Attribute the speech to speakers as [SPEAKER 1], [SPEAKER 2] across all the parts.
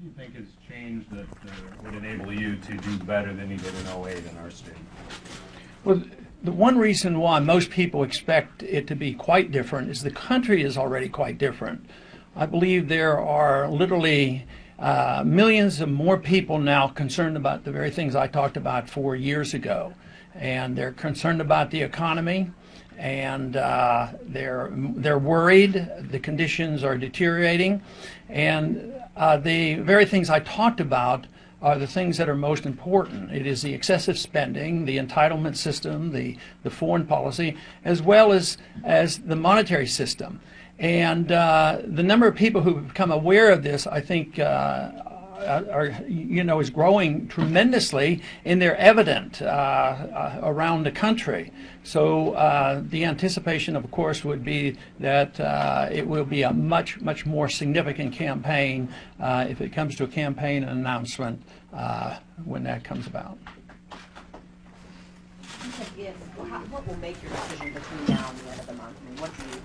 [SPEAKER 1] do you think has changed that would enable you to do better than you did in '08 in our state?
[SPEAKER 2] Well, the one reason why most people expect it to be quite different is the country is already quite different. I believe there are literally millions of more people now concerned about the very things I talked about 4 years ago. And they're concerned about the economy, and they're worried. The conditions are deteriorating. And the very things I talked about are the things that are most important. It is the excessive spending, the entitlement system, the foreign policy, as well as the monetary system. And the number of people who have become aware of this, I think, is growing tremendously, and they're evident around the country. So the anticipation, of course, would be that it will be a much more significant campaign if it comes to a campaign announcement when that comes about.
[SPEAKER 3] What will make your decision between now and the end of the month? I mean, what do you...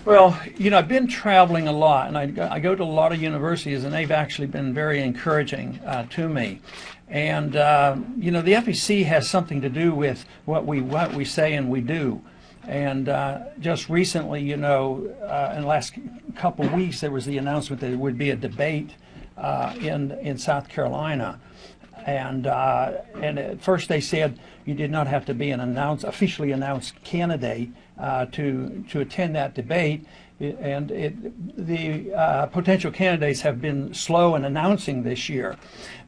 [SPEAKER 2] Well, I've been traveling a lot, and I go to a lot of universities, and they've actually been very encouraging to me. And the FEC has something to do with what we say and we do. And just recently, in the last couple of weeks, there was the announcement that there would be a debate in South Carolina. And at first they said you did not have to be an officially announced candidate to attend that debate, and the potential candidates have been slow in announcing this year.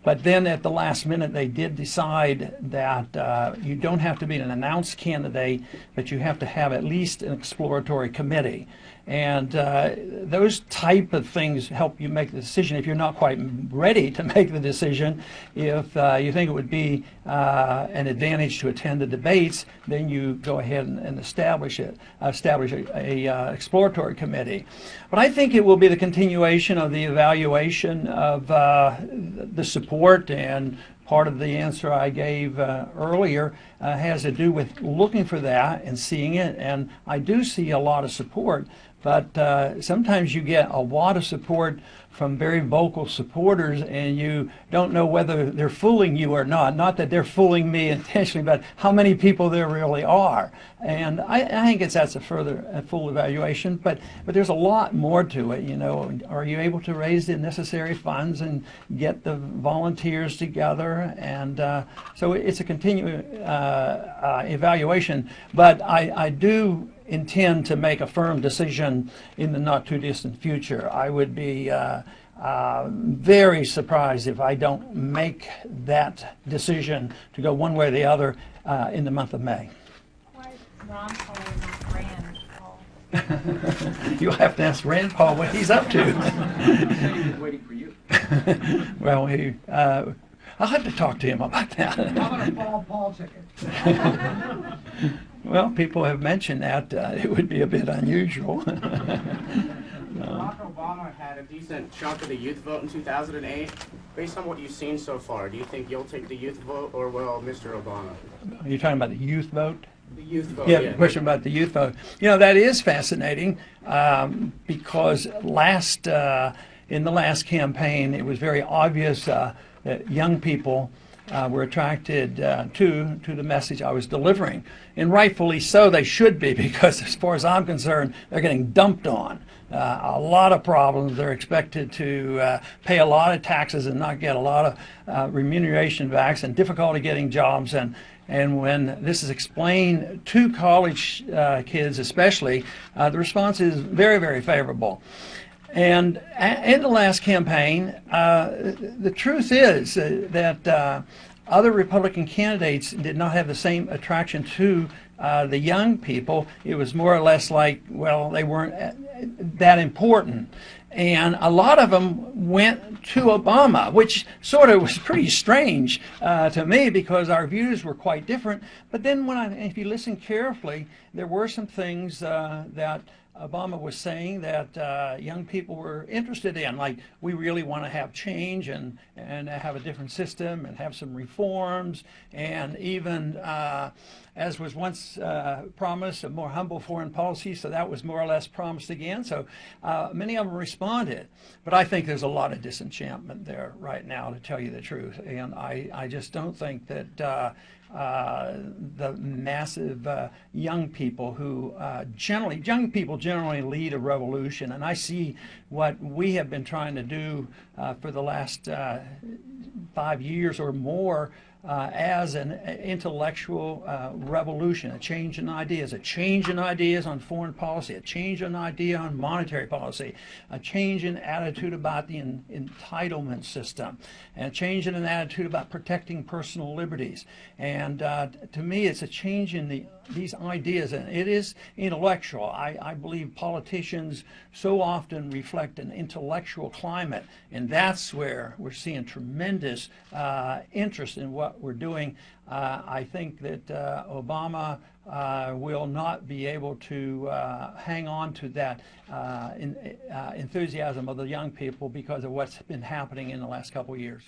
[SPEAKER 2] But then at the last minute they did decide that you don't have to be an announced candidate, but you have to have at least an exploratory committee. And those type of things help you make the decision if you're not quite ready to make the decision. If you think it would be an advantage to attend the debates, then you go ahead and establish a exploratory committee. But I think it will be the continuation of the evaluation of the support, and part of the answer I gave earlier has to do with looking for that and seeing it. And I do see a lot of support, but sometimes you get a lot of support from very vocal supporters, and you don't know whether they're fooling you or not. Not that they're fooling me intentionally, but how many people there really are. And I think that's a full evaluation, but there's a lot more to it. Are you able to raise the necessary funds and get the volunteers together? And so it's a continuing evaluation, but I do intend to make a firm decision in the not too distant future. I would be very surprised if I don't make that decision to go one way or the other in the month of May.
[SPEAKER 4] Why is Ron Paul and not Rand Paul?
[SPEAKER 2] You'll have to ask Rand Paul what he's up to.
[SPEAKER 5] He's waiting for you.
[SPEAKER 2] Well, I'll have to talk to him about that.
[SPEAKER 6] How about a Paul ticket?
[SPEAKER 2] Well, people have mentioned that it would be a bit unusual.
[SPEAKER 5] Barack Obama had a decent chunk of the youth vote in 2008. Based on what you've seen so far, do you think you'll take the youth vote, or will Mr. Obama?
[SPEAKER 2] Are you talking about the youth vote?
[SPEAKER 5] The youth vote,
[SPEAKER 2] yeah. The question about the youth vote. That is fascinating because in the last campaign, it was very obvious that young people were attracted to the message I was delivering. And rightfully so, they should be, because as far as I'm concerned, they're getting dumped on. A lot of problems. They're expected to pay a lot of taxes and not get a lot of remuneration backs, and difficulty getting jobs. And when this is explained to college kids especially, the response is very, very favorable. And in the last campaign, the truth is that other Republican candidates did not have the same attraction to the young people. It was more or less like, well, they weren't that important. And a lot of them went to Obama, which sort of was pretty strange to me, because our views were quite different. But then if you listen carefully, there were some things that Obama was saying that young people were interested in, like, we really want to have change and have a different system and have some reforms, and even, as was once promised, a more humble foreign policy, so that was more or less promised again. So many of them responded. But I think there's a lot of disenchantment there right now, to tell you the truth. And I just don't think that the massive young people who young people generally lead a revolution. And I see what we have been trying to do for the last 5 years or more as an intellectual revolution, a change in ideas on foreign policy, a change in idea on monetary policy, a change in attitude about the entitlement system, and a change in an attitude about protecting personal liberties. And to me, it's a change in these ideas, and it is intellectual. I believe politicians so often reflect an intellectual climate, and that's where we're seeing tremendous interest in what we're doing. I think that Obama will not be able to hang on to that enthusiasm of the young people because of what's been happening in the last couple of years.